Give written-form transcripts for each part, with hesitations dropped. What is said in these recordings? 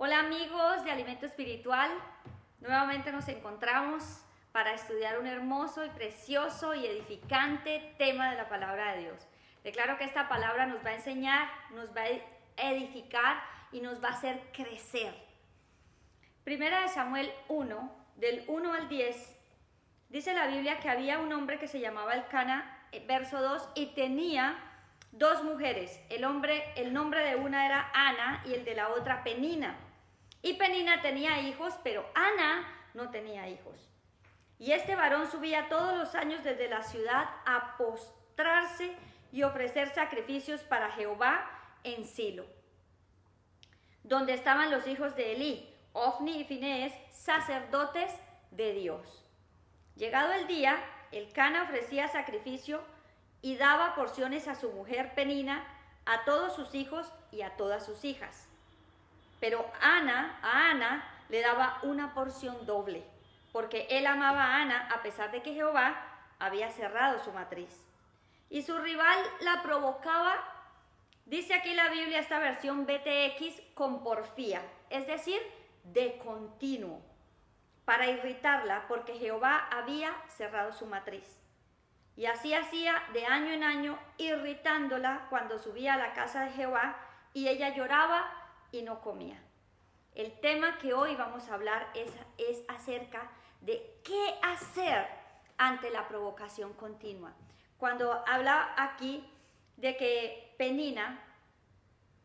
Hola amigos de Alimento Espiritual, nuevamente nos encontramos para estudiar un hermoso y precioso y edificante tema de la palabra de Dios. Declaro que esta palabra nos va a enseñar, nos va a edificar y nos va a hacer crecer. Primera de Samuel 1, del 1 al 10, dice la Biblia que había un hombre que se llamaba Elcana, verso 2, y tenía dos mujeres. El nombre de una era Ana y el de la otra Penina. Y Penina tenía hijos, pero Ana no tenía hijos. Y este varón subía todos los años desde la ciudad a postrarse y ofrecer sacrificios para Jehová en Silo, donde estaban los hijos de Elí, Ofni y Finees, sacerdotes de Dios. Llegado el día, Elcana ofrecía sacrificio y daba porciones a su mujer Penina, a todos sus hijos y a todas sus hijas. Pero a Ana le daba una porción doble, porque él amaba a Ana a pesar de que Jehová había cerrado su matriz. Y su rival la provocaba, dice aquí la Biblia, esta versión BTX, con porfía, es decir, de continuo, para irritarla, porque Jehová había cerrado su matriz. Y así hacía de año en año, irritándola cuando subía a la casa de Jehová, y ella lloraba y no comía. El tema que hoy vamos a hablar es acerca de qué hacer ante la provocación continua. Cuando habla aquí de que Penina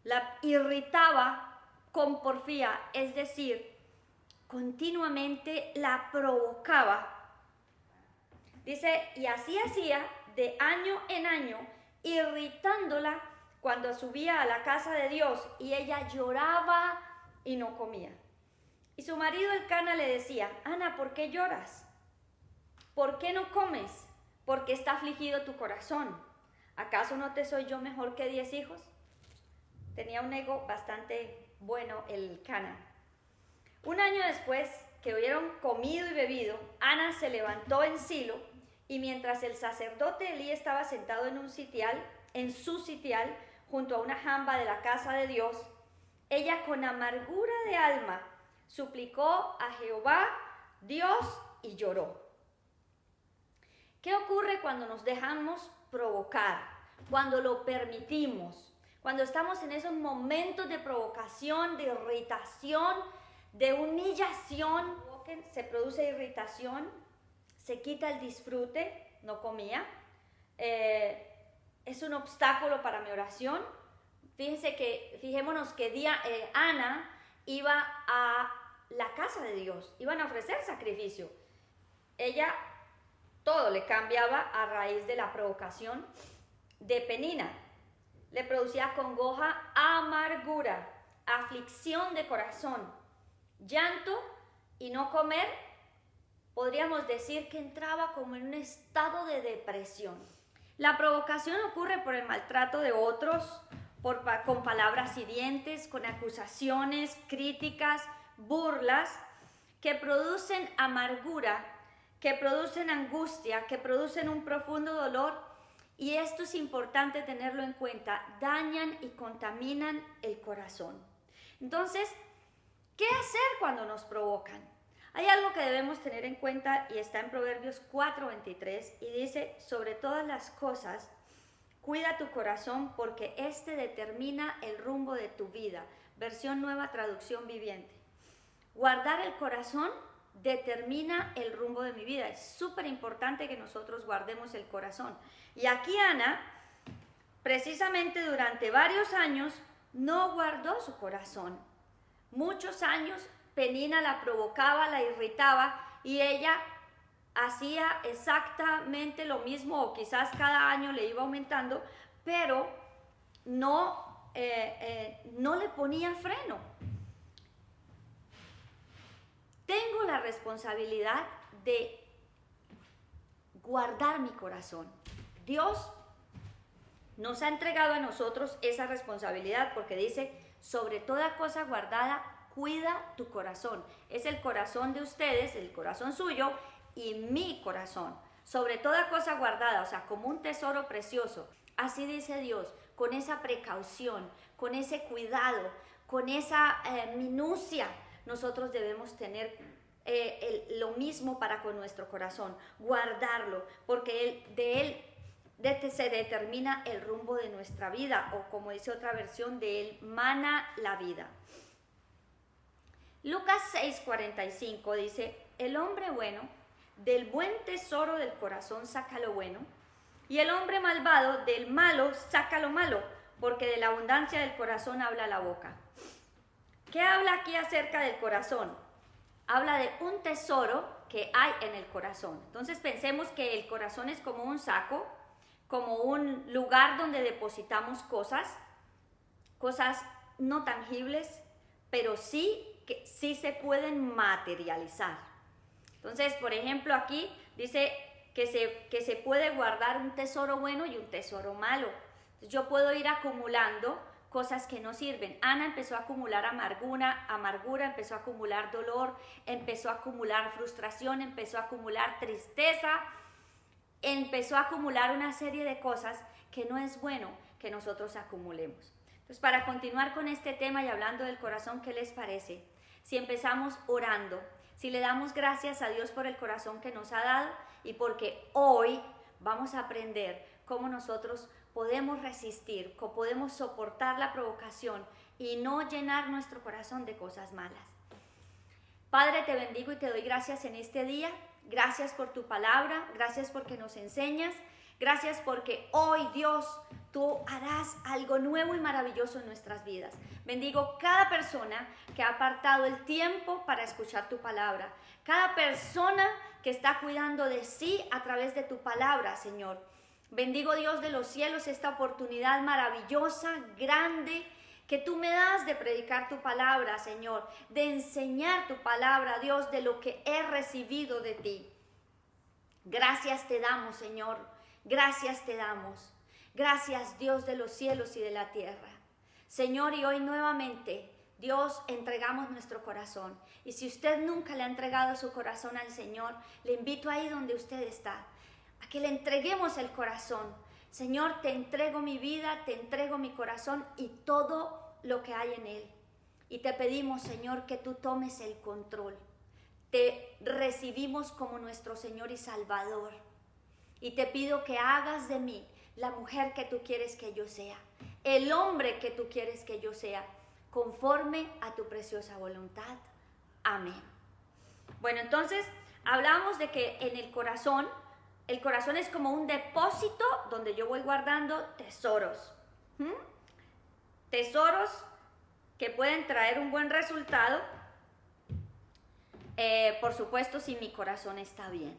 la irritaba con porfía, es decir, continuamente la provocaba. Dice, y así hacía de año en año, irritándola cuando subía a la casa de Dios, y ella lloraba y no comía. Y su marido Elcana le decía, Ana, ¿por qué lloras? ¿Por qué no comes? ¿Por qué está afligido tu corazón? ¿Acaso no te soy yo mejor que 10 hijos? Tenía un ego bastante bueno Elcana. Un año después que hubieron comido y bebido, Ana se levantó en Silo, y mientras el sacerdote Elí estaba sentado en su sitial, junto a una jamba de la casa de Dios, ella con amargura de alma suplicó a Jehová, Dios, y lloró. ¿Qué ocurre cuando nos dejamos provocar? Cuando lo permitimos, cuando estamos en esos momentos de provocación, de irritación, de humillación, se produce irritación, se quita el disfrute, no comía, es un obstáculo para mi oración. Fijémonos que Ana iba a la casa de Dios, iban a ofrecer sacrificio. Ella todo le cambiaba a raíz de la provocación de Penina. Le producía congoja, amargura, aflicción de corazón, llanto, y no comer. Podríamos decir que entraba como en un estado de depresión. La provocación ocurre por el maltrato de otros, con palabras hirientes, con acusaciones, críticas, burlas, que producen amargura, que producen angustia, que producen un profundo dolor, y esto es importante tenerlo en cuenta, dañan y contaminan el corazón. Entonces, ¿qué hacer cuando nos provocan? Hay algo que debemos tener en cuenta y está en Proverbios 4:23 y dice, sobre todas las cosas, cuida tu corazón porque este determina el rumbo de tu vida. Versión Nueva Traducción Viviente. Guardar el corazón determina el rumbo de mi vida. Es súper importante que nosotros guardemos el corazón. Y aquí Ana, precisamente durante varios años, no guardó su corazón. Muchos años Penina la provocaba, la irritaba, y ella hacía exactamente lo mismo, o quizás cada año le iba aumentando, pero no le ponía freno. Tengo la responsabilidad de guardar mi corazón. Dios nos ha entregado a nosotros esa responsabilidad porque dice, sobre toda cosa guardada, cuida tu corazón. Es el corazón de ustedes, el corazón suyo y mi corazón. Sobre toda cosa guardada, o sea, como un tesoro precioso. Así dice Dios, con esa precaución, con ese cuidado, con esa minucia, nosotros debemos tener lo mismo para con nuestro corazón, guardarlo, porque de él se determina el rumbo de nuestra vida, o como dice otra versión, de él mana la vida. Lucas 6:45 dice, el hombre bueno del buen tesoro del corazón saca lo bueno, y el hombre malvado del malo saca lo malo, porque de la abundancia del corazón habla la boca. ¿Qué habla aquí acerca del corazón? Habla de un tesoro que hay en el corazón. Entonces pensemos que el corazón es como un saco, como un lugar donde depositamos cosas no tangibles, pero sí que sí se pueden materializar. Entonces, por ejemplo, aquí dice que se puede guardar un tesoro bueno y un tesoro malo. Entonces, yo puedo ir acumulando cosas que no sirven. Ana empezó a acumular amargura, empezó a acumular dolor, empezó a acumular frustración, empezó a acumular tristeza, empezó a acumular una serie de cosas que no es bueno que nosotros acumulemos. Entonces, para continuar con este tema y hablando del corazón, ¿qué les parece? Si empezamos orando, si le damos gracias a Dios por el corazón que nos ha dado y porque hoy vamos a aprender cómo nosotros podemos resistir, cómo podemos soportar la provocación y no llenar nuestro corazón de cosas malas. Padre, te bendigo y te doy gracias en este día. Gracias por tu palabra, gracias porque nos enseñas, gracias porque hoy, Dios, tú harás algo nuevo y maravilloso en nuestras vidas. Bendigo cada persona que ha apartado el tiempo para escuchar tu palabra, cada persona que está cuidando de sí a través de tu palabra, Señor. Bendigo, Dios de los cielos, esta oportunidad maravillosa, grande, que tú me das de predicar tu palabra, Señor, de enseñar tu palabra, Dios, de lo que he recibido de ti. Gracias te damos, Señor, gracias te damos. Gracias, Dios de los cielos y de la tierra. Señor, y hoy nuevamente, Dios, entregamos nuestro corazón. Y si usted nunca le ha entregado su corazón al Señor, le invito ahí donde usted está, a que le entreguemos el corazón. Señor, te entrego mi vida, te entrego mi corazón y todo lo que hay en él. Y te pedimos, Señor, que tú tomes el control. Te recibimos como nuestro Señor y Salvador. Y te pido que hagas de mí la mujer que tú quieres que yo sea, el hombre que tú quieres que yo sea, conforme a tu preciosa voluntad. Amén. Bueno, entonces hablamos de que en el corazón es como un depósito donde yo voy guardando tesoros. Tesoros que pueden traer un buen resultado, por supuesto, si mi corazón está bien.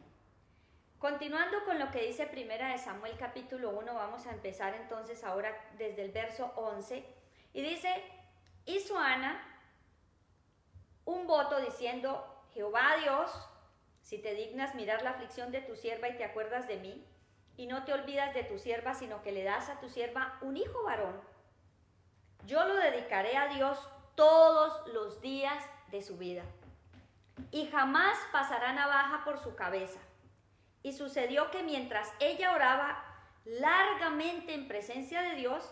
Continuando con lo que dice Primera de Samuel capítulo 1, vamos a empezar entonces ahora desde el verso 11. Y dice, hizo Ana un voto diciendo, Jehová Dios, si te dignas mirar la aflicción de tu sierva y te acuerdas de mí, y no te olvidas de tu sierva, sino que le das a tu sierva un hijo varón, yo lo dedicaré a Dios todos los días de su vida, y jamás pasará navaja por su cabeza. Y sucedió que mientras ella oraba largamente en presencia de Dios,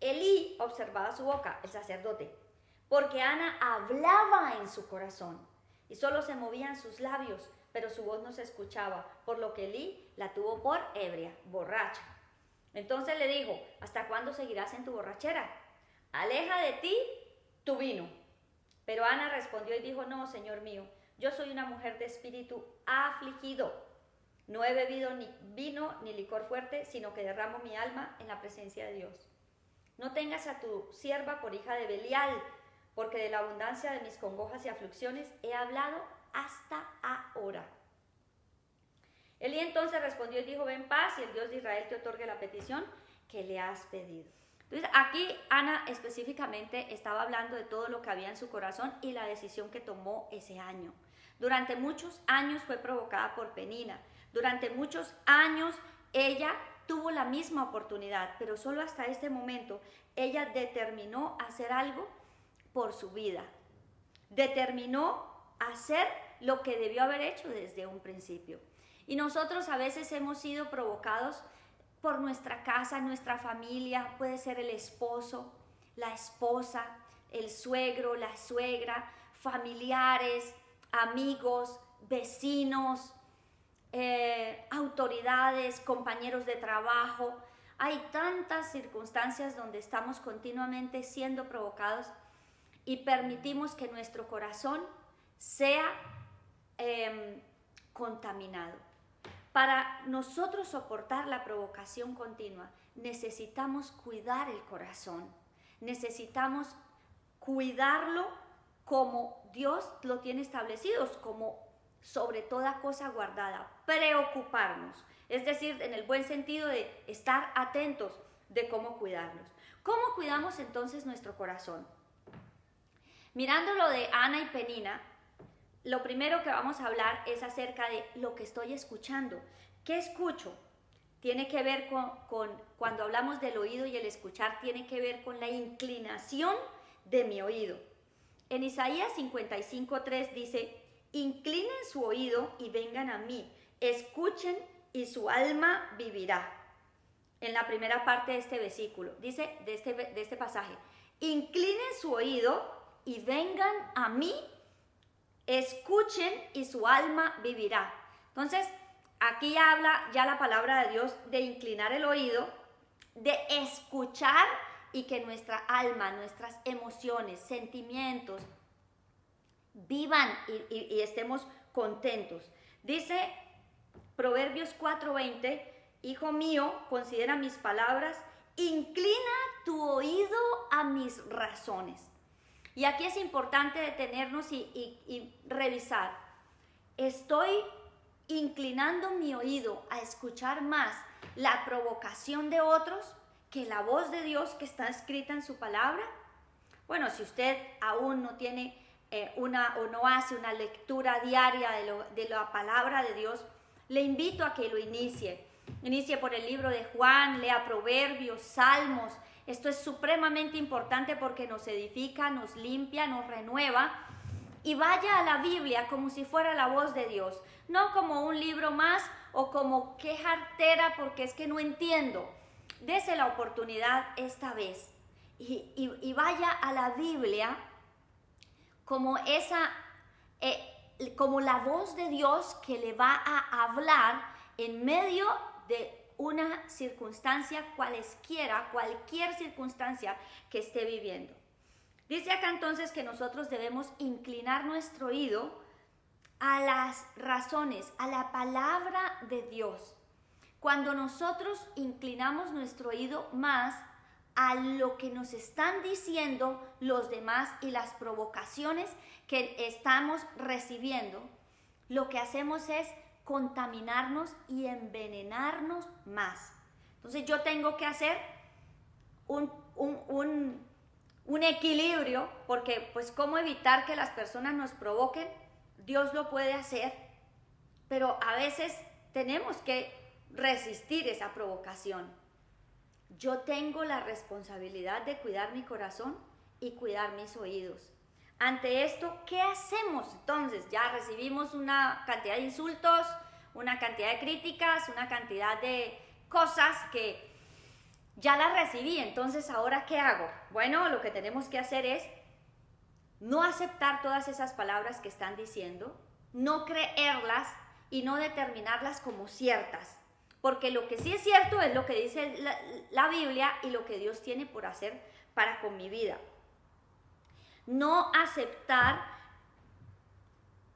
Elí observaba su boca, el sacerdote, porque Ana hablaba en su corazón y solo se movían sus labios, pero su voz no se escuchaba, por lo que Elí la tuvo por ebria, borracha. Entonces le dijo, ¿hasta cuándo seguirás en tu borrachera? Aleja de ti tu vino. Pero Ana respondió y dijo, no, Señor mío, yo soy una mujer de espíritu afligido. No he bebido ni vino ni licor fuerte, sino que derramo mi alma en la presencia de Dios. No tengas a tu sierva por hija de Belial, porque de la abundancia de mis congojas y aflicciones he hablado hasta ahora. Elí entonces respondió y dijo, ven en paz y el Dios de Israel te otorgue la petición que le has pedido. Entonces aquí Ana específicamente estaba hablando de todo lo que había en su corazón y la decisión que tomó ese año. Durante muchos años fue provocada por Penina. Durante muchos años ella tuvo la misma oportunidad, pero solo hasta este momento ella determinó hacer algo por su vida. Determinó hacer lo que debió haber hecho desde un principio. Y nosotros a veces hemos sido provocados por nuestra casa, nuestra familia, puede ser el esposo, la esposa, el suegro, la suegra, familiares, amigos, vecinos, autoridades, compañeros de trabajo. Hay tantas circunstancias donde estamos continuamente siendo provocados y permitimos que nuestro corazón sea contaminado. Para nosotros soportar la provocación continua, necesitamos cuidar el corazón, necesitamos cuidarlo como Dios lo tiene establecido, como sobre toda cosa guardada, preocuparnos, es decir, en el buen sentido de estar atentos de cómo cuidarnos. ¿Cómo cuidamos entonces nuestro corazón? Mirando lo de Ana y Penina, lo primero que vamos a hablar es acerca de lo que estoy escuchando. ¿Qué escucho? Tiene que ver con cuando hablamos del oído y el escuchar, tiene que ver con la inclinación de mi oído. En Isaías 55:3 dice: inclinen su oído y vengan a mí, escuchen y su alma vivirá. En la primera parte de este versículo, dice de este pasaje: inclinen su oído y vengan a mí, escuchen y su alma vivirá. Entonces, aquí habla ya la palabra de Dios de inclinar el oído, de escuchar y que nuestra alma, nuestras emociones, sentimientos vivan y estemos contentos. Dice Proverbios 4:20: hijo mío, considera mis palabras, inclina tu oído a mis razones. Y aquí es importante detenernos y revisar. ¿Estoy inclinando mi oído a escuchar más la provocación de otros que la voz de Dios que está escrita en su palabra? Bueno, si usted aún no tiene o no hace una lectura diaria de la palabra de Dios, le invito a que lo inicie. Inicie por el libro de Juan, lea Proverbios, Salmos. Esto es supremamente importante porque nos edifica, nos limpia, nos renueva. Y vaya a la Biblia como si fuera la voz de Dios, no como un libro más o como qué jartera porque es que no entiendo. Dese la oportunidad esta vez y vaya a la Biblia como como la voz de Dios que le va a hablar en medio de una circunstancia cualquier circunstancia que esté viviendo. Dice acá entonces que nosotros debemos inclinar nuestro oído a las razones, a la palabra de Dios. Cuando nosotros inclinamos nuestro oído más a lo que nos están diciendo los demás y las provocaciones que estamos recibiendo, lo que hacemos es contaminarnos y envenenarnos más. Entonces yo tengo que hacer un equilibrio, porque pues cómo evitar que las personas nos provoquen, Dios lo puede hacer, pero a veces tenemos que resistir esa provocación. Yo tengo la responsabilidad de cuidar mi corazón y cuidar mis oídos. Ante esto, ¿qué hacemos? Entonces, ya recibimos una cantidad de insultos, una cantidad de críticas, una cantidad de cosas que ya las recibí. Entonces, ¿ahora qué hago? Bueno, lo que tenemos que hacer es no aceptar todas esas palabras que están diciendo, no creerlas y no determinarlas como ciertas. Porque lo que sí es cierto es lo que dice la Biblia y lo que Dios tiene por hacer para con mi vida. No aceptar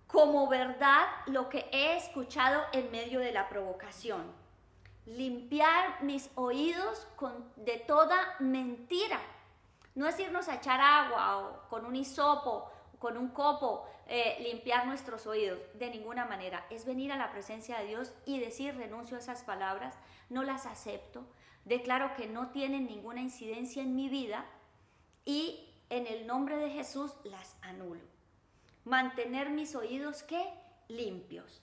como verdad lo que he escuchado en medio de la provocación. Limpiar mis oídos de toda mentira. No es irnos a echar agua o con un hisopo, con un copo, limpiar nuestros oídos. De ninguna manera. Es venir a la presencia de Dios y decir: renuncio a esas palabras, no las acepto, declaro que no tienen ninguna incidencia en mi vida y en el nombre de Jesús las anulo. Mantener mis oídos, ¿qué? Limpios.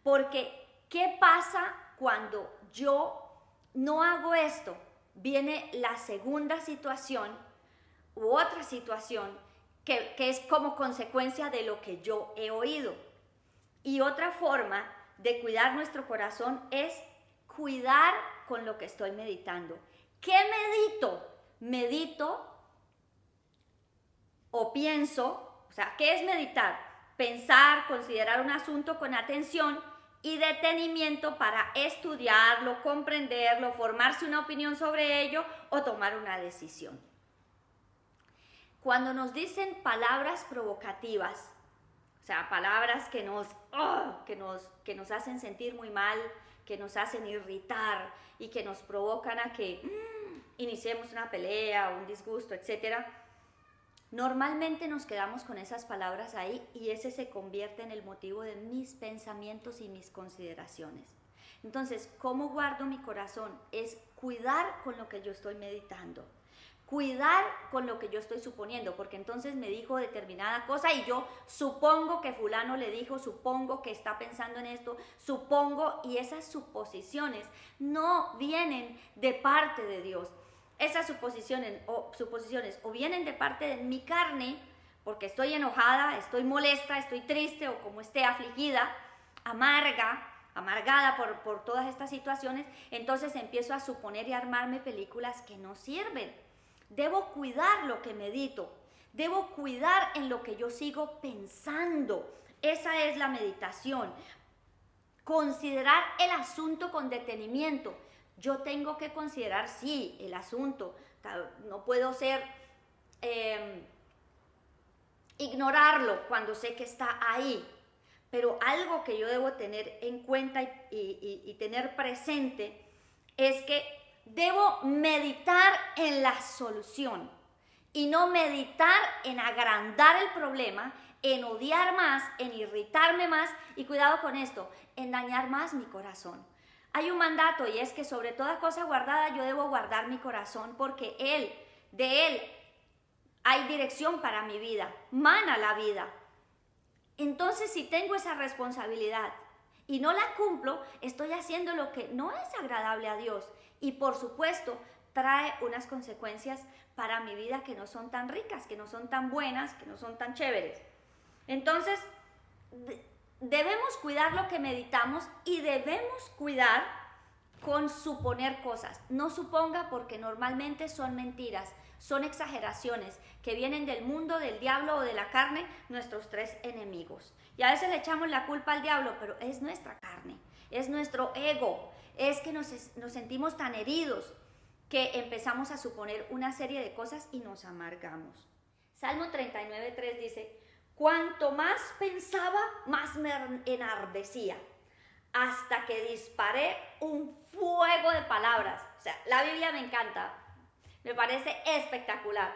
Porque, ¿qué pasa cuando yo no hago esto? Viene la segunda situación u otra situación que es como consecuencia de lo que yo he oído. Y otra forma de cuidar nuestro corazón es cuidar con lo que estoy meditando. ¿Qué medito? Medito o pienso, o sea, ¿qué es meditar? Pensar, considerar un asunto con atención y detenimiento para estudiarlo, comprenderlo, formarse una opinión sobre ello o tomar una decisión. Cuando nos dicen palabras provocativas, o sea, palabras que nos hacen sentir muy mal, que nos hacen irritar y que nos provocan a que iniciemos una pelea, un disgusto, etc. Normalmente nos quedamos con esas palabras ahí y ese se convierte en el motivo de mis pensamientos y mis consideraciones. Entonces, ¿cómo guardo mi corazón? Es cuidar con lo que yo estoy meditando. Cuidar con lo que yo estoy suponiendo, porque entonces me dijo determinada cosa y yo supongo que fulano le dijo, supongo que está pensando en esto, supongo, y esas suposiciones no vienen de parte de Dios. Esas suposiciones o vienen de parte de mi carne, porque estoy enojada, estoy molesta, estoy triste o como esté afligida, amargada por todas estas situaciones, entonces empiezo a suponer y a armarme películas que no sirven. Debo cuidar lo que medito, debo cuidar en lo que yo sigo pensando. Esa es la meditación. Considerar el asunto con detenimiento. Yo tengo que considerar, sí, el asunto. No puedo ignorarlo cuando sé que está ahí. Pero algo que yo debo tener en cuenta y tener presente es que debo meditar en la solución y no meditar en agrandar el problema, en odiar más, en irritarme más y cuidado con esto, en dañar más mi corazón. Hay un mandato y es que sobre toda cosa guardada yo debo guardar mi corazón porque de él hay dirección para mi vida, mana la vida. Entonces, si tengo esa responsabilidad y no la cumplo, estoy haciendo lo que no es agradable a Dios y por supuesto trae unas consecuencias para mi vida que no son tan ricas, que no son tan buenas, que no son tan chéveres. Entonces, debemos cuidar lo que meditamos y debemos cuidar con suponer cosas. No suponga porque normalmente son mentiras, son exageraciones que vienen del mundo, del diablo o de la carne, nuestros tres enemigos. Y a veces le echamos la culpa al diablo, pero es nuestra carne, es nuestro ego, es que nos sentimos tan heridos que empezamos a suponer una serie de cosas y nos amargamos. Salmo 39:3 dice: cuanto más pensaba, más me enardecía, hasta que disparé un fuego de palabras. O sea, la Biblia me encanta, me parece espectacular.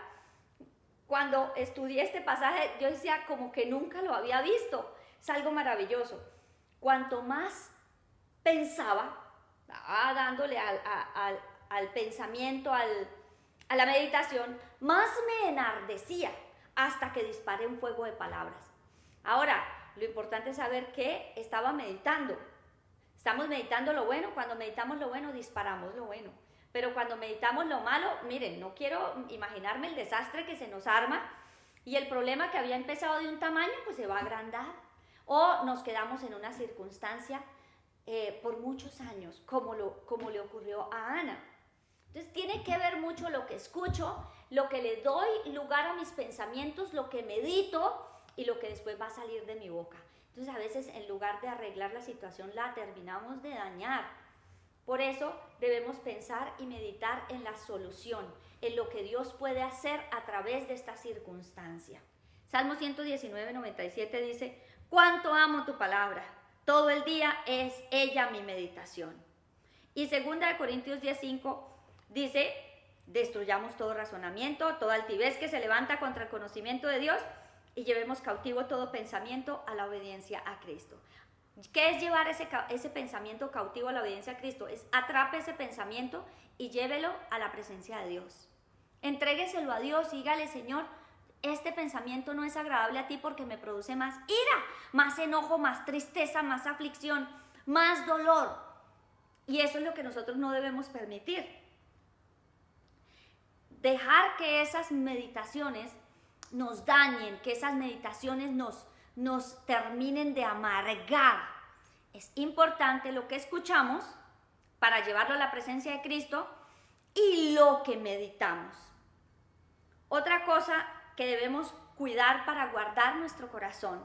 Cuando estudié este pasaje, yo decía como que nunca lo había visto. Es algo maravilloso. Cuanto más pensaba, dándole al pensamiento, a la meditación, más me enardecía hasta que disparé un fuego de palabras. Ahora, lo importante es saber que estaba meditando. Estamos meditando lo bueno. Cuando meditamos lo bueno, disparamos lo bueno. Pero cuando meditamos lo malo, miren, no quiero imaginarme el desastre que se nos arma y el problema que había empezado de un tamaño, pues se va a agrandar. O nos quedamos en una circunstancia por muchos años, como le ocurrió a Ana. Entonces tiene que ver mucho lo que escucho, lo que le doy lugar a mis pensamientos, lo que medito y lo que después va a salir de mi boca. Entonces a veces en lugar de arreglar la situación la terminamos de dañar. Por eso debemos pensar y meditar en la solución, en lo que Dios puede hacer a través de esta circunstancia. Salmo 119:97 dice: cuánto amo tu palabra, todo el día es ella mi meditación. Y 2 Corintios 10:5 dice: destruyamos todo razonamiento, toda altivez que se levanta contra el conocimiento de Dios y llevemos cautivo todo pensamiento a la obediencia a Cristo. ¿Qué es llevar ese pensamiento cautivo a la obediencia a Cristo? Es atrape ese pensamiento y llévelo a la presencia de Dios. Entrégueselo a Dios y dígale: Señor, este pensamiento no es agradable a ti porque me produce más ira, más enojo, más tristeza, más aflicción, más dolor. Y eso es lo que nosotros no debemos permitir. Dejar que esas meditaciones nos dañen, que esas meditaciones nos terminen de amargar. Es importante lo que escuchamos para llevarlo a la presencia de Cristo y lo que meditamos. Otra cosa que debemos cuidar para guardar nuestro corazón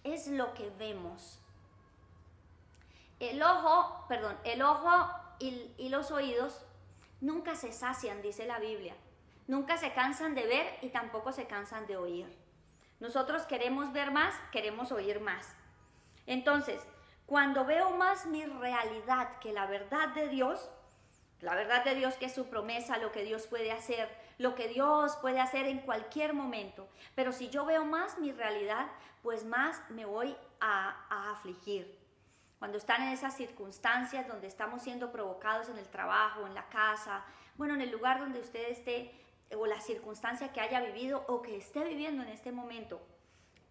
es lo que vemos. El ojo y los oídos nunca se sacian, dice la Biblia. Nunca se cansan de ver y tampoco se cansan de oír. Nosotros queremos ver más, queremos oír más. Entonces, cuando veo más mi realidad que la verdad de Dios que es su promesa, lo que Dios puede hacer, lo que Dios puede hacer en cualquier momento. Pero si yo veo más mi realidad, pues más me voy a afligir. Cuando están en esas circunstancias donde estamos siendo provocados en el trabajo, en la casa, bueno, en el lugar donde usted esté, o la circunstancia que haya vivido o que esté viviendo en este momento,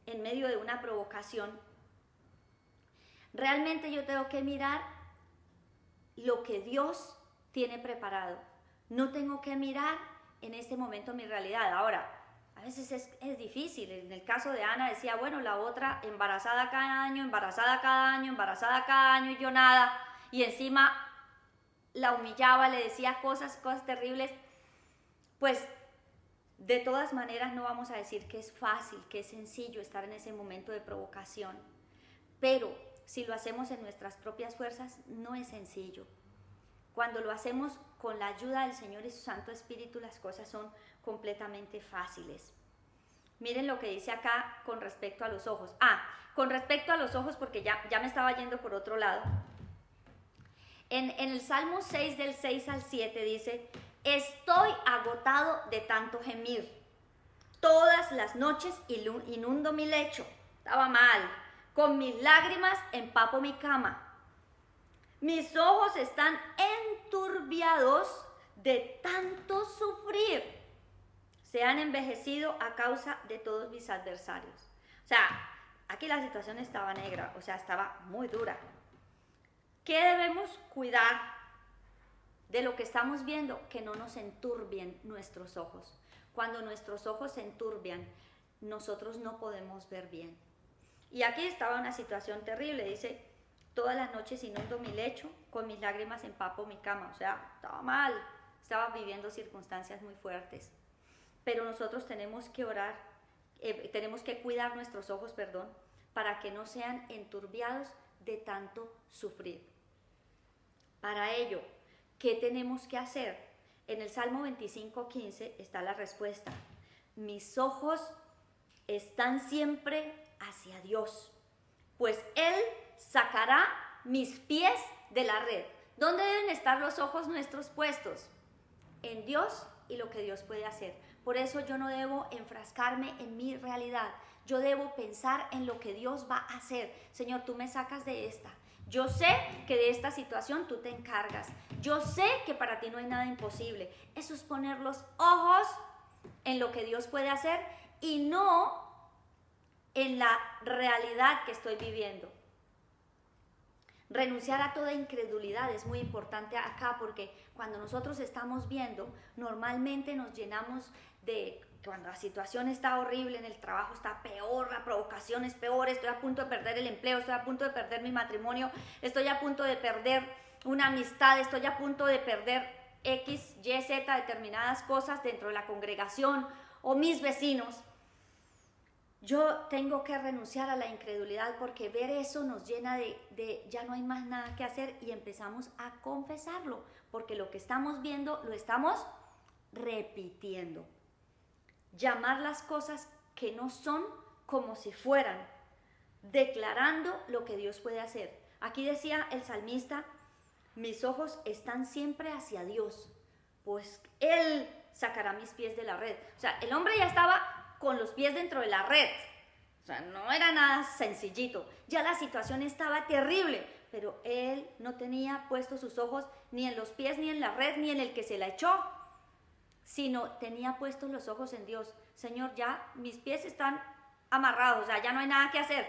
en medio de una provocación, realmente yo tengo que mirar lo que Dios tiene preparado. No tengo que mirar en este momento mi realidad. Ahora, a veces es difícil. En el caso de Ana decía, bueno, la otra embarazada cada año, embarazada cada año, embarazada cada año y yo nada. Y encima la humillaba, le decía cosas terribles. Pues de todas maneras no vamos a decir que es fácil, que es sencillo estar en ese momento de provocación. Pero si lo hacemos en nuestras propias fuerzas, no es sencillo. Cuando lo hacemos con la ayuda del Señor y su Santo Espíritu, las cosas son completamente fáciles. Miren lo que dice acá con respecto a los ojos. Con respecto a los ojos, porque ya me estaba yendo por otro lado. En el Salmo 6, del 6 al 7, dice: estoy agotado de tanto gemir. Todas las noches inundo mi lecho. Estaba mal. Con mis lágrimas empapo mi cama. Mis ojos están enturbiados de tanto sufrir. Se han envejecido a causa de todos mis adversarios. O sea, aquí la situación estaba negra, o sea, estaba muy dura. ¿Qué debemos cuidar de lo que estamos viendo? Que no nos enturbien nuestros ojos. Cuando nuestros ojos se enturbian, nosotros no podemos ver bien. Y aquí estaba una situación terrible, dice: todas las noches inundo mi lecho, con mis lágrimas empapo mi cama. O sea, estaba mal, estaba viviendo circunstancias muy fuertes. Pero nosotros tenemos que orar, tenemos que cuidar nuestros ojos, para que no sean enturbiados de tanto sufrir. Para ello, ¿qué tenemos que hacer? En el Salmo 25:15 está la respuesta. Mis ojos están siempre hacia Dios, pues Él sacará mis pies de la red. ¿Dónde deben estar los ojos nuestros puestos? En Dios y lo que Dios puede hacer. Por eso yo no debo enfrascarme en mi realidad. Yo debo pensar en lo que Dios va a hacer. Señor, tú me sacas de esta. Yo sé que de esta situación tú te encargas. Yo sé que para ti no hay nada imposible. Eso es poner los ojos en lo que Dios puede hacer y no en la realidad que estoy viviendo. Renunciar a toda incredulidad es muy importante acá, porque cuando nosotros estamos viendo, normalmente nos llenamos de, cuando la situación está horrible, en el trabajo está peor, la provocación es peor, estoy a punto de perder el empleo, estoy a punto de perder mi matrimonio, estoy a punto de perder una amistad, estoy a punto de perder X, Y, Z, determinadas cosas dentro de la congregación o mis vecinos. Yo tengo que renunciar a la incredulidad, porque ver eso nos llena de ya no hay más nada que hacer, y empezamos a confesarlo, porque lo que estamos viendo lo estamos repitiendo. Llamar las cosas que no son como si fueran, declarando lo que Dios puede hacer. Aquí decía el salmista: mis ojos están siempre hacia Dios, pues Él sacará mis pies de la red. O sea, el hombre ya estaba con los pies dentro de la red. O sea, no era nada sencillito. Ya la situación estaba terrible, pero él no tenía puestos sus ojos ni en los pies, ni en la red, ni en el que se la echó, sino tenía puestos los ojos en Dios. Señor, ya mis pies están amarrados, o sea, ya no hay nada que hacer.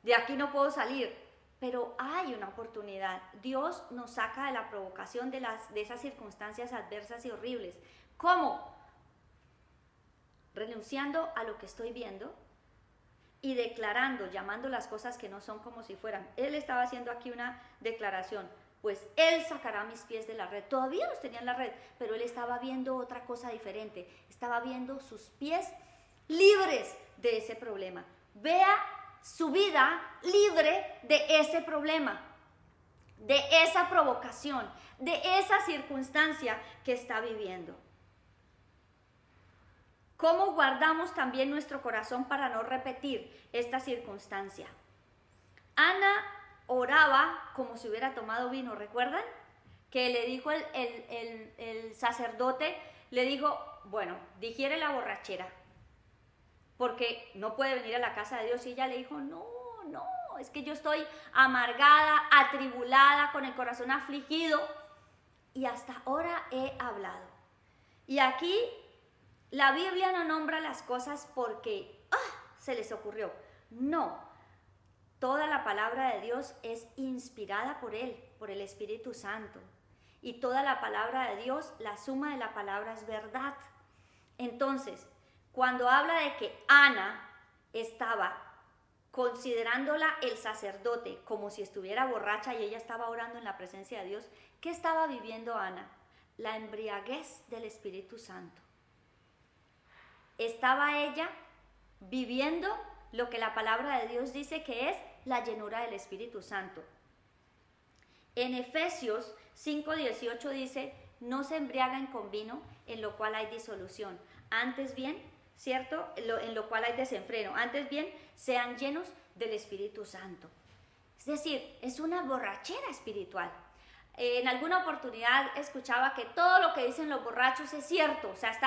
De aquí no puedo salir. Pero hay una oportunidad. Dios nos saca de la provocación de esas circunstancias adversas y horribles. ¿Cómo? Renunciando a lo que estoy viendo y declarando, llamando las cosas que no son como si fueran. Él estaba haciendo aquí una declaración: pues Él sacará mis pies de la red. Todavía los tenía en la red, pero él estaba viendo otra cosa diferente. Estaba viendo sus pies libres de ese problema. Vea su vida libre de ese problema, de esa provocación, de esa circunstancia que está viviendo. ¿Cómo guardamos también nuestro corazón para no repetir esta circunstancia? Ana oraba como si hubiera tomado vino, ¿recuerdan? Que le dijo el sacerdote, le dijo, bueno, digiere la borrachera, porque no puede venir a la casa de Dios. Y ella le dijo, no, es que yo estoy amargada, atribulada, con el corazón afligido, y hasta ahora he hablado. Y aquí la Biblia no nombra las cosas porque se les ocurrió. No, toda la palabra de Dios es inspirada por Él, por el Espíritu Santo. Y toda la palabra de Dios, la suma de la palabra es verdad. Entonces, cuando habla de que Ana estaba considerándola el sacerdote como si estuviera borracha y ella estaba orando en la presencia de Dios, ¿qué estaba viviendo Ana? La embriaguez del Espíritu Santo. Estaba ella viviendo lo que la palabra de Dios dice que es la llenura del Espíritu Santo. En Efesios 5:18 dice, no se embriaguen con vino, en lo cual hay disolución. Antes bien, ¿cierto? En lo cual hay desenfreno. Antes bien, sean llenos del Espíritu Santo. Es decir, es una borrachera espiritual. En alguna oportunidad escuchaba que todo lo que dicen los borrachos es cierto. O sea,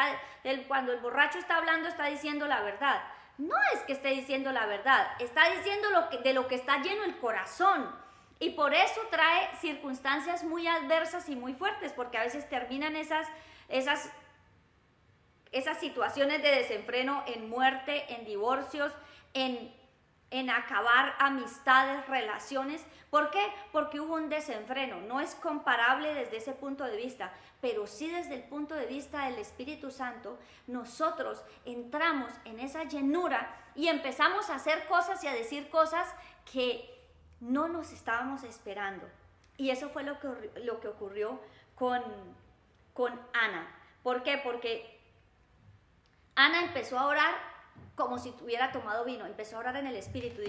cuando el borracho está hablando, está diciendo la verdad. No es que esté diciendo la verdad, está diciendo de lo que está lleno el corazón. Y por eso trae circunstancias muy adversas y muy fuertes, porque a veces terminan esas situaciones de desenfreno en muerte, en divorcios, en acabar amistades, relaciones. ¿Por qué? Porque hubo un desenfreno. No es comparable desde ese punto de vista, pero sí desde el punto de vista del Espíritu Santo, nosotros entramos en esa llenura y empezamos a hacer cosas y a decir cosas que no nos estábamos esperando. Y eso fue lo que ocurrió con Ana. ¿Por qué? Porque Ana empezó a orar como si hubiera tomado vino, empezó a orar en el Espíritu.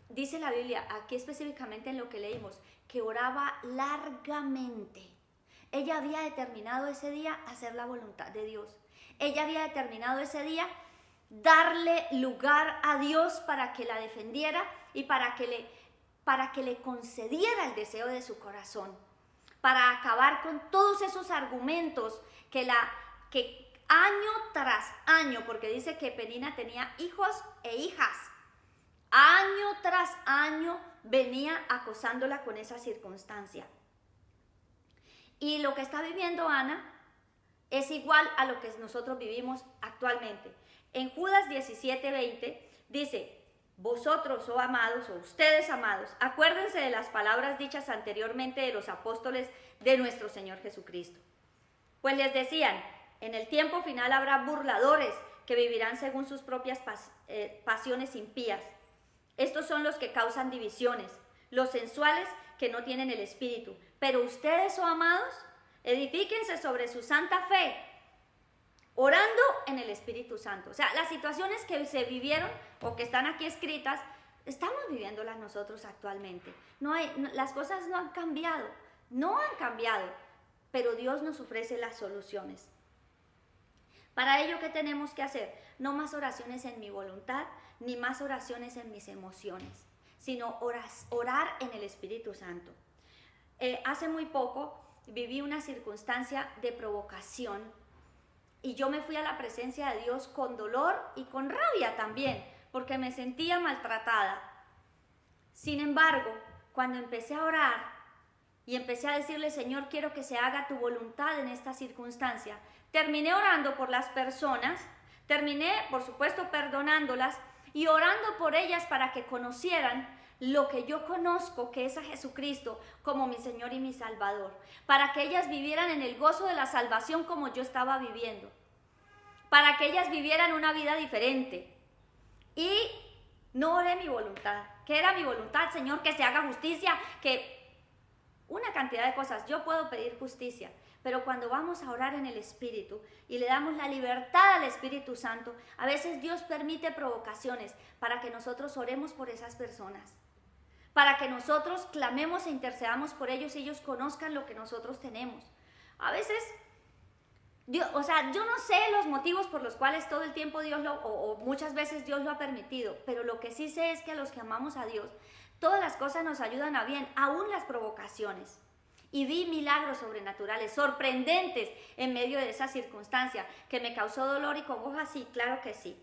Dice la Biblia, aquí específicamente en lo que leímos, que oraba largamente. Ella había determinado ese día hacer la voluntad de Dios. Ella había determinado ese día darle lugar a Dios para que la defendiera y para que le concediera el deseo de su corazón, para acabar con todos esos argumentos que año tras año, porque dice que Penina tenía hijos e hijas, año tras año venía acosándola con esa circunstancia. Y lo que está viviendo Ana es igual a lo que nosotros vivimos actualmente. En Judas 17:20 dice, vosotros, oh amados, o ustedes amados, acuérdense de las palabras dichas anteriormente de los apóstoles de nuestro Señor Jesucristo. Pues les decían, en el tiempo final habrá burladores que vivirán según sus propias pasiones impías. Estos son los que causan divisiones, los sensuales que no tienen el espíritu. Pero ustedes, oh amados, edifíquense sobre su santa fe, orando en el Espíritu Santo. O sea, las situaciones que se vivieron o que están aquí escritas, estamos viviéndolas nosotros actualmente. Las cosas no han cambiado, pero Dios nos ofrece las soluciones. Para ello, ¿qué tenemos que hacer? No más oraciones en mi voluntad, ni más oraciones en mis emociones, sino orar en el Espíritu Santo. Hace muy poco viví una circunstancia de provocación y yo me fui a la presencia de Dios con dolor y con rabia también, porque me sentía maltratada. Sin embargo, cuando empecé a orar y empecé a decirle, Señor, quiero que se haga tu voluntad en esta circunstancia, terminé orando por las personas, terminé, por supuesto, perdonándolas y orando por ellas para que conocieran lo que yo conozco, que es a Jesucristo como mi Señor y mi Salvador, para que ellas vivieran en el gozo de la salvación como yo estaba viviendo, para que ellas vivieran una vida diferente. Y no oré mi voluntad. ¿Qué era mi voluntad, Señor? Que se haga justicia, que una cantidad de cosas. Yo puedo pedir justicia, Pero cuando vamos a orar en el Espíritu y le damos la libertad al Espíritu Santo, a veces Dios permite provocaciones para que nosotros oremos por esas personas, para que nosotros clamemos e intercedamos por ellos y ellos conozcan lo que nosotros tenemos. A veces, yo no sé los motivos por los cuales todo el tiempo o muchas veces Dios lo ha permitido, pero lo que sí sé es que a los que amamos a Dios, todas las cosas nos ayudan a bien, aún las provocaciones. Y vi milagros sobrenaturales, sorprendentes en medio de esa circunstancia, que me causó dolor y congoja, sí, claro que sí.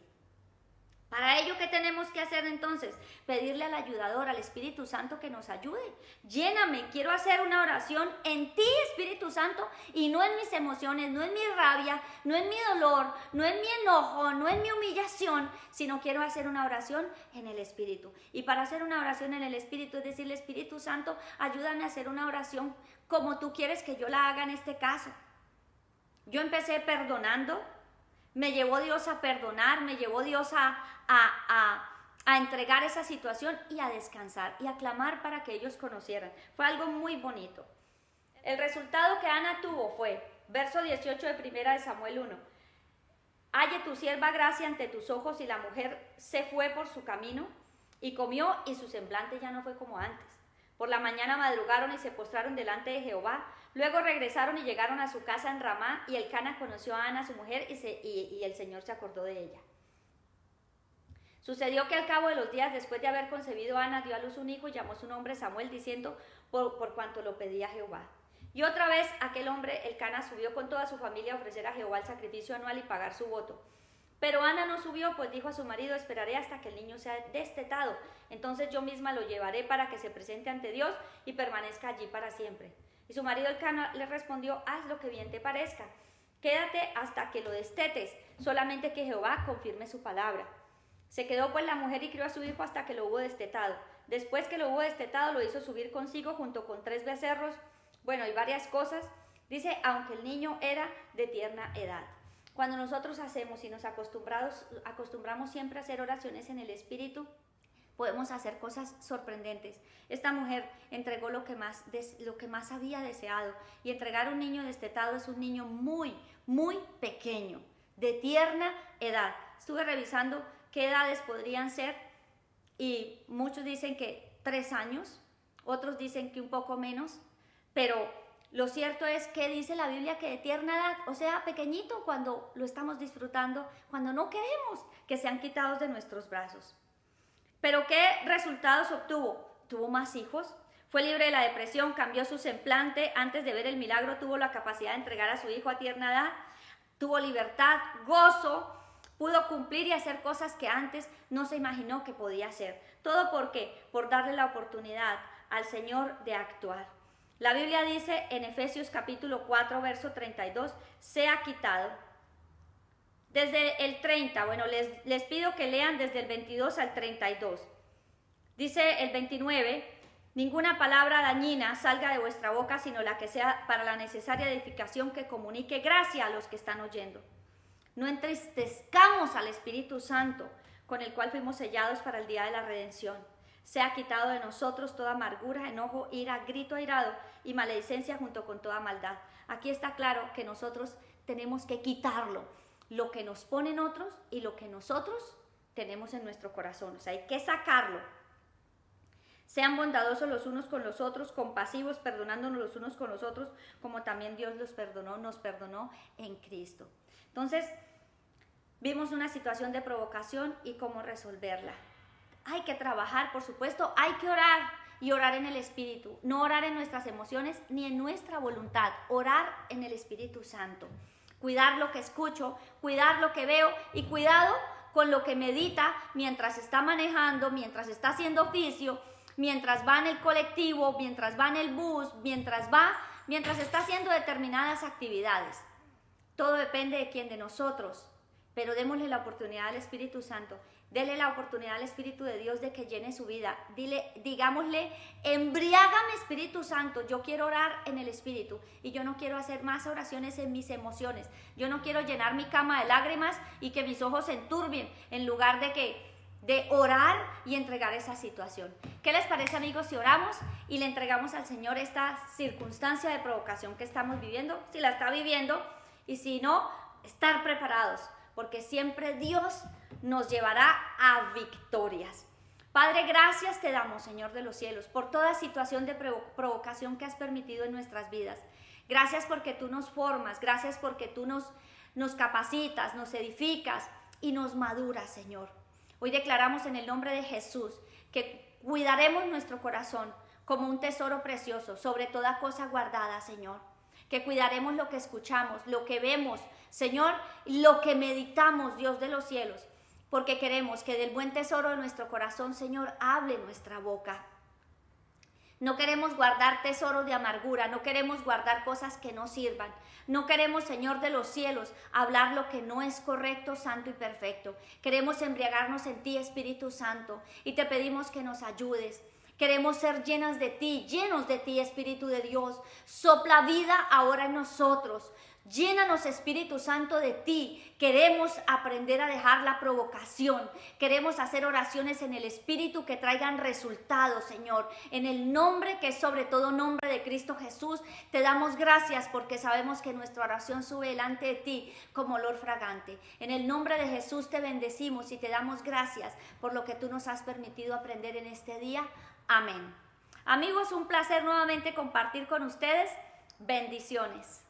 Para ello, ¿qué tenemos que hacer entonces? Pedirle al ayudador, al Espíritu Santo, que nos ayude. Lléname, quiero hacer una oración en ti, Espíritu Santo, y no en mis emociones, no en mi rabia, no en mi dolor, no en mi enojo, no en mi humillación, sino quiero hacer una oración en el Espíritu. Y para hacer una oración en el Espíritu es decirle, Espíritu Santo, ayúdame a hacer una oración como tú quieres que yo la haga en este caso. Yo empecé perdonando. Me llevó Dios a perdonar, me llevó Dios a entregar esa situación y a descansar y a clamar para que ellos conocieran. Fue algo muy bonito. El resultado que Ana tuvo fue, verso 18 de 1 de Samuel 1. Halle tu sierva gracia ante tus ojos, y la mujer se fue por su camino y comió, y su semblante ya no fue como antes. Por la mañana madrugaron y se postraron delante de Jehová. Luego regresaron y llegaron a su casa en Ramá, y Elcana conoció a Ana, su mujer, y el Señor se acordó de ella. Sucedió que al cabo de los días, después de haber concebido, Ana dio a luz un hijo y llamó su nombre Samuel, diciendo, por cuanto lo pedía Jehová. Y otra vez aquel hombre, Elcana, subió con toda su familia a ofrecer a Jehová el sacrificio anual y pagar su voto. Pero Ana no subió, pues dijo a su marido, esperaré hasta que el niño sea destetado. Entonces yo misma lo llevaré para que se presente ante Dios y permanezca allí para siempre. Y su marido Elcana le respondió, haz lo que bien te parezca. Quédate hasta que lo destetes, solamente que Jehová confirme su palabra. Se quedó pues la mujer y crió a su hijo hasta que lo hubo destetado. Después que lo hubo destetado, lo hizo subir consigo junto con 3 becerros, y varias cosas. Dice, aunque el niño era de tierna edad. Cuando nosotros hacemos y nos acostumbramos siempre a hacer oraciones en el Espíritu, podemos hacer cosas sorprendentes. Esta mujer entregó lo que más había deseado, y entregar un niño destetado es un niño muy, muy pequeño, de tierna edad. Estuve revisando qué edades podrían ser, y muchos dicen que 3 años, otros dicen que un poco menos, pero lo cierto es que dice la Biblia que de tierna edad, o sea, pequeñito, cuando lo estamos disfrutando, cuando no queremos que sean quitados de nuestros brazos. Pero ¿qué resultados obtuvo? Tuvo más hijos, fue libre de la depresión, cambió su semblante, antes de ver el milagro tuvo la capacidad de entregar a su hijo a tierna edad, tuvo libertad, gozo, pudo cumplir y hacer cosas que antes no se imaginó que podía hacer. ¿Todo por qué? Por darle la oportunidad al Señor de actuar. La Biblia dice en Efesios capítulo 4, verso 32, sea quitado. Desde el 30, les pido que lean desde el 22 al 32. Dice el 29, ninguna palabra dañina salga de vuestra boca, sino la que sea para la necesaria edificación, que comunique gracia a los que están oyendo. No entristezcamos al Espíritu Santo, con el cual fuimos sellados para el día de la redención. Sea quitado de nosotros toda amargura, enojo, ira, grito airado y maledicencia, junto con toda maldad. Aquí está claro que nosotros tenemos que quitarlo, lo que nos ponen otros y lo que nosotros tenemos en nuestro corazón. O sea, hay que sacarlo. Sean bondadosos los unos con los otros, compasivos, perdonándonos los unos con los otros, como también Dios nos perdonó en Cristo. Entonces, vimos una situación de provocación y cómo resolverla. Hay que trabajar, por supuesto, hay que orar, y orar en el Espíritu. No orar en nuestras emociones ni en nuestra voluntad, orar en el Espíritu Santo. Cuidar lo que escucho, cuidar lo que veo, y cuidado con lo que medita mientras está manejando, mientras está haciendo oficio, mientras va en el colectivo, mientras va en el bus, mientras está haciendo determinadas actividades. Todo depende de quién, de nosotros, pero démosle la oportunidad al Espíritu Santo. Dele la oportunidad al Espíritu de Dios de que llene su vida. Digámosle, embriágame, Espíritu Santo, yo quiero orar en el Espíritu, y yo no quiero hacer más oraciones en mis emociones. Yo no quiero llenar mi cama de lágrimas y que mis ojos se enturbien, en lugar de que de orar y entregar esa situación. ¿Qué les parece, amigos, si oramos y le entregamos al Señor esta circunstancia de provocación que estamos viviendo? Si la está viviendo, y si no, estar preparados, porque siempre Dios nos llevará a victorias. Padre, gracias te damos, Señor de los cielos, por toda situación de provocación que has permitido en nuestras vidas. Gracias porque tú nos formas, gracias porque tú nos capacitas, nos edificas y nos maduras, Señor. Hoy declaramos en el nombre de Jesús que cuidaremos nuestro corazón como un tesoro precioso, sobre toda cosa guardada, Señor. Que cuidaremos lo que escuchamos, lo que vemos, Señor, lo que meditamos, Dios de los cielos, porque queremos que del buen tesoro de nuestro corazón, Señor, hable nuestra boca. No queremos guardar tesoros de amargura, no queremos guardar cosas que no sirvan. No queremos, Señor de los cielos, hablar lo que no es correcto, santo y perfecto. Queremos embriagarnos en ti, Espíritu Santo, y te pedimos que nos ayudes. Queremos ser llenos de ti, Espíritu de Dios. Sopla vida ahora en nosotros. Llénanos, Espíritu Santo, de ti. Queremos aprender a dejar la provocación. Queremos hacer oraciones en el Espíritu que traigan resultados, Señor. En el nombre que es sobre todo nombre de Cristo Jesús, te damos gracias porque sabemos que nuestra oración sube delante de ti como olor fragante. En el nombre de Jesús te bendecimos y te damos gracias por lo que tú nos has permitido aprender en este día. Amén. Amigos, un placer nuevamente compartir con ustedes. Bendiciones.